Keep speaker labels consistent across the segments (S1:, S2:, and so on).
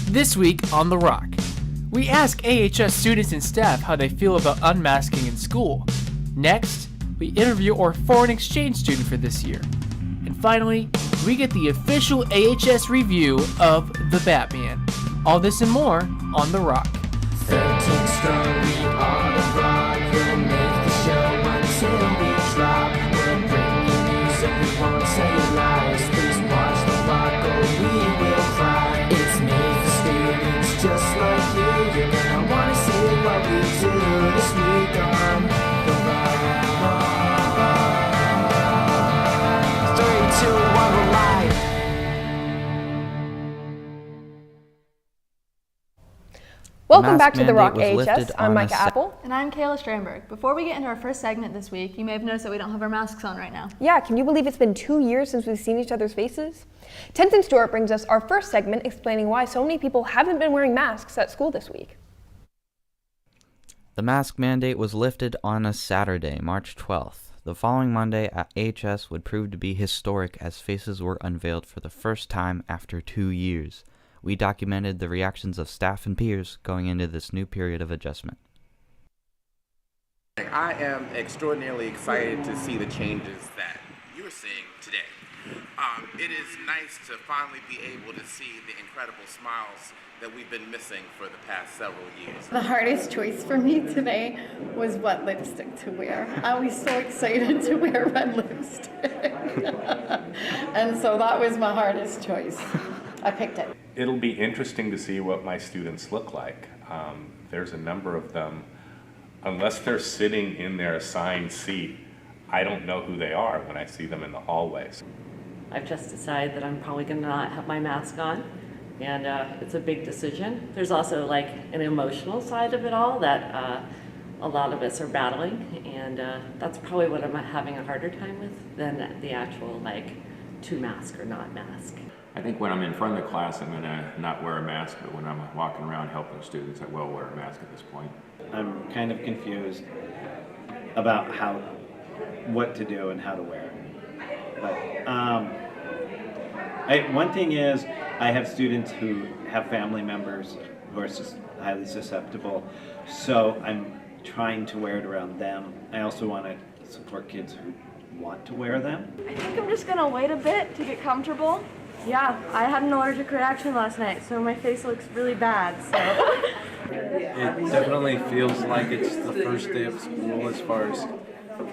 S1: This week on The Rock, we ask AHS students and staff how they feel about unmasking in school. Next, we interview our foreign exchange student for this year. And finally, we get the official AHS review of The Batman. All this and more on The Rock.
S2: 13 strong, we are The Rock. We'll make the show until we drop. We'll bring you news and we won't tell you lies. Please watch The Rock or we will cry. It's made for students just like you. You're gonna wanna see what we do this week on The Rock. 3, 2, 1, we're live.
S3: Welcome back to The Rock AHS. I'm Micah Apple.
S4: And I'm Kayla Stramberg. Before we get into our first segment this week, you may have noticed that we don't have our masks on right now.
S3: Yeah, can you believe it's been 2 years since we've seen each other's faces? Tenzin Stewart brings us our first segment explaining why so many people haven't been wearing masks at school this week.
S5: The mask mandate was lifted on a Saturday, March 12th. The following Monday at AHS would prove to be historic as faces were unveiled for the first time after 2 years. We documented the reactions of staff and peers going into this new period of adjustment.
S6: I am extraordinarily excited to see the changes that you're seeing today. It is nice to finally be able to see the incredible smiles that we've been missing for the past several years.
S7: The hardest choice for me today was what lipstick to wear. I was so excited to wear red lipstick. And so that was my hardest choice. I picked it.
S8: It'll be interesting to see what my students look like. There's a number of them. Unless they're sitting in their assigned seat, I don't know who they are when I see them in the hallways.
S9: I've just decided that I'm probably going to not have my mask on, and it's a big decision. There's also like an emotional side of it all that a lot of us are battling, and that's probably what I'm having a harder time with than the actual like to mask or not mask.
S10: I think when I'm in front of the class, I'm going to not wear a mask, but when I'm walking around helping students, I will wear a mask at this point.
S11: I'm kind of confused about what to do and how to wear it. But one thing is, I have students who have family members who are highly susceptible, so I'm trying to wear it around them. I also want to support kids who want to wear them.
S4: I think I'm just gonna wait a bit to get comfortable. Yeah, I had an allergic reaction last night, so my face looks really bad, so.
S12: It definitely feels like it's the first day of school as far as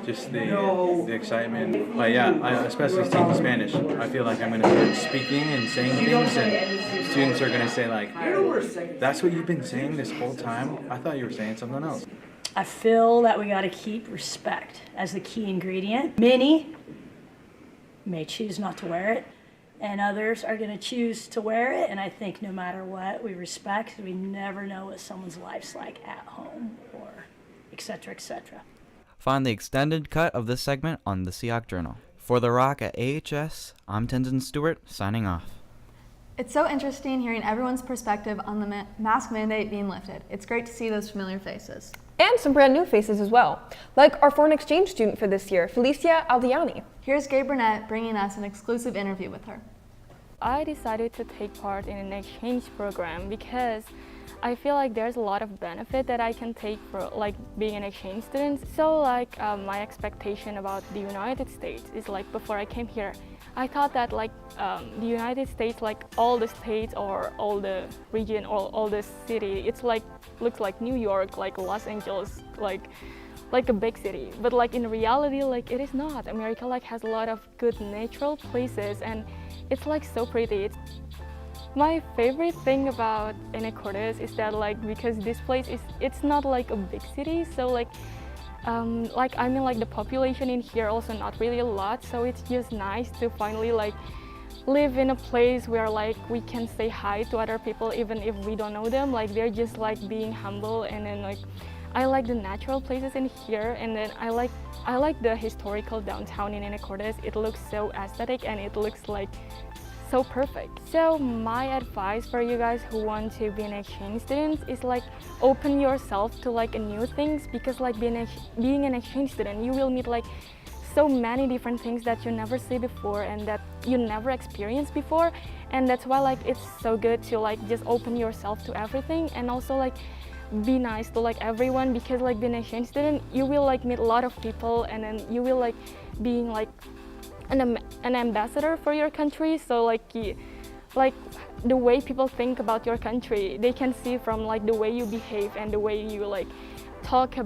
S12: just the excitement. But yeah, especially speaking Spanish, I feel like I'm going to be speaking and saying things, and students are going to say like, that's what you've been saying this whole time? I thought you were saying something else.
S13: I feel that we got to keep respect as the key ingredient. Many may choose not to wear it, and others are going to choose to wear it, and I think no matter what, we respect, because we never know what someone's life's like at home, or et cetera, et cetera.
S5: Find the extended cut of this segment on the Seahawk Journal. For The Rock at AHS, I'm Tenzin Stewart, signing off.
S4: It's so interesting hearing everyone's perspective on the mask mandate being lifted. It's great to see those familiar faces.
S3: And some brand new faces as well, like our foreign exchange student for this year, Felicia Aldiani.
S4: Here's Gabe Burnett bringing us an exclusive interview with her.
S14: I decided to take part in an exchange program because I feel like there's a lot of benefit that I can take for like being an exchange student. So like my expectation about the United States is like before I came here, I thought that like the United States, like all the states or all the region or all the city, it's like looks like New York, like Los Angeles, like a big city. But like in reality, like it is not. America like has a lot of good natural places, and it's like so pretty. My favorite thing about Anacortes is that like because this place it's not like a big city, so like I mean like the population in here also not really a lot, so it's just nice to finally like live in a place where like we can say hi to other people even if we don't know them. Like they're just like being humble, and then like I like the natural places in here, and then I like the historical downtown in Anacortes. It looks so aesthetic and it looks like so perfect. So my advice for you guys who want to be an exchange student is like open yourself to like new things, because like being an exchange student you will meet like so many different things that you never see before, and that you never experienced before, and that's why like it's so good to like just open yourself to everything, and also like be nice to like everyone, because like being an exchange student, you will like meet a lot of people, and then you will like being like an ambassador for your country. So like like the way people think about your country, they can see from like the way you behave and the way you like talk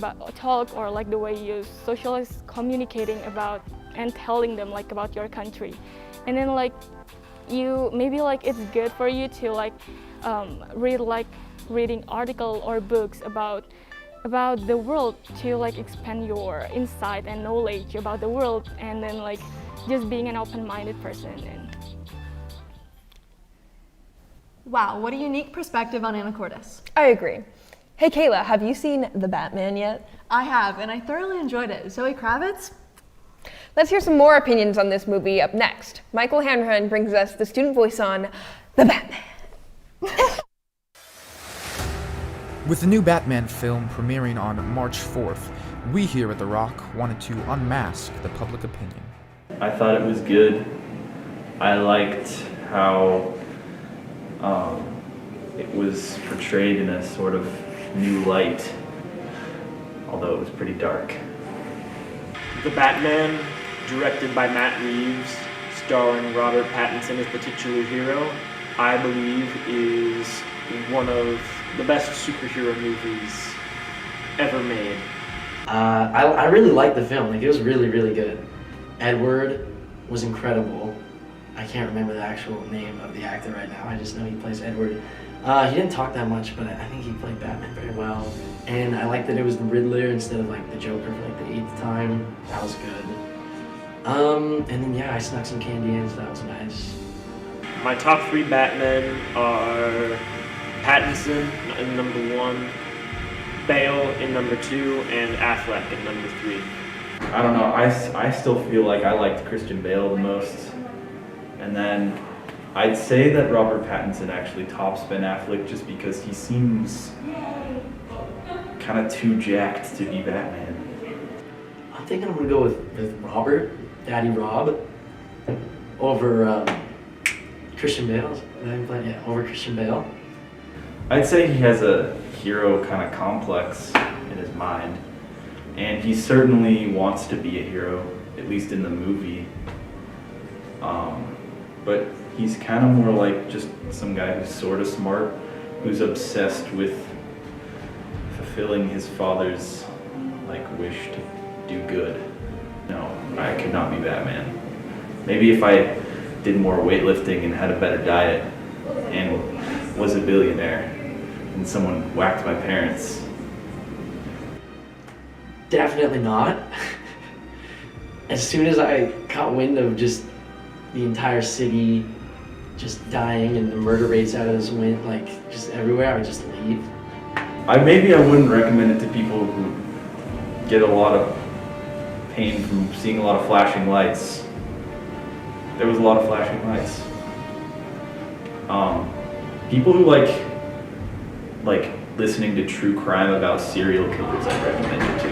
S14: or like the way you socialize, communicating about and telling them like about your country. And then like you maybe like it's good for you to like reading article or books about the world, to like expand your insight and knowledge about the world, and then like just being an open-minded person. And
S15: wow, what a unique perspective on Anacortes.
S3: I agree. Hey Kayla, have you seen The Batman yet?
S15: I have, and I thoroughly enjoyed it. Zoe Kravitz?
S3: Let's hear some more opinions on this movie up next. Michael Hanrahan brings us the student voice on The Batman.
S16: With the new Batman film premiering on March 4th, we here at The Rock wanted to unmask the public opinion.
S17: I thought it was good. I liked how it was portrayed in a sort of new light, although it was pretty dark.
S18: The Batman, directed by Matt Reeves, starring Robert Pattinson as the titular hero, I believe is one of the best superhero movies ever made.
S19: I really liked the film. Like, it was really, really good. Edward was incredible. I can't remember the actual name of the actor right now. I just know he plays Edward. He didn't talk that much, but I think he played Batman very well. And I liked that it was the Riddler instead of like the Joker for like the 8th time. That was good. And then yeah, I snuck some candy in, so that was nice.
S18: My top 3 Batmen are Pattinson in number 1, Bale in number 2, and Affleck in number 3.
S17: I don't know, I still feel like I liked Christian Bale the most. And then I'd say that Robert Pattinson actually tops Ben Affleck just because he seems kind of too jacked to be Batman.
S19: I'm thinking I'm gonna go with Robert, Daddy Rob, over Christian Bale. Yeah, over Christian Bale.
S17: I'd say he has a hero kind of complex in his mind, and he certainly wants to be a hero, at least in the movie. But he's kind of more like just some guy who's sort of smart, who's obsessed with fulfilling his father's like wish to do good. No, I could not be Batman. Maybe if I did more weightlifting and had a better diet and was a billionaire and someone whacked my parents.
S19: Definitely not. As soon as I caught wind of just the entire city just dying and the murder rates out of this wind, like just everywhere, I would just leave.
S17: Maybe I wouldn't recommend it to people who get a lot of pain from seeing a lot of flashing lights. There was a lot of flashing lights. People who like listening to true crime about serial killers, I'd recommend it to.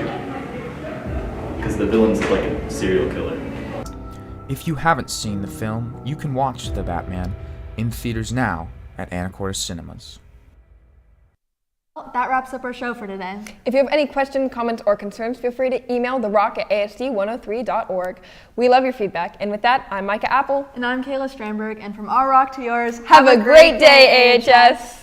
S17: Because the villain's like a serial killer.
S16: If you haven't seen the film, you can watch The Batman in theaters now at Anacortes Cinemas.
S15: Well, that wraps up our show for today.
S3: If you have any questions, comments, or concerns, feel free to email therock@asd103.org. We love your feedback. And with that, I'm Micah Apple.
S15: And I'm Kayla Strandberg. And from our rock to yours,
S3: have a great day, AHS!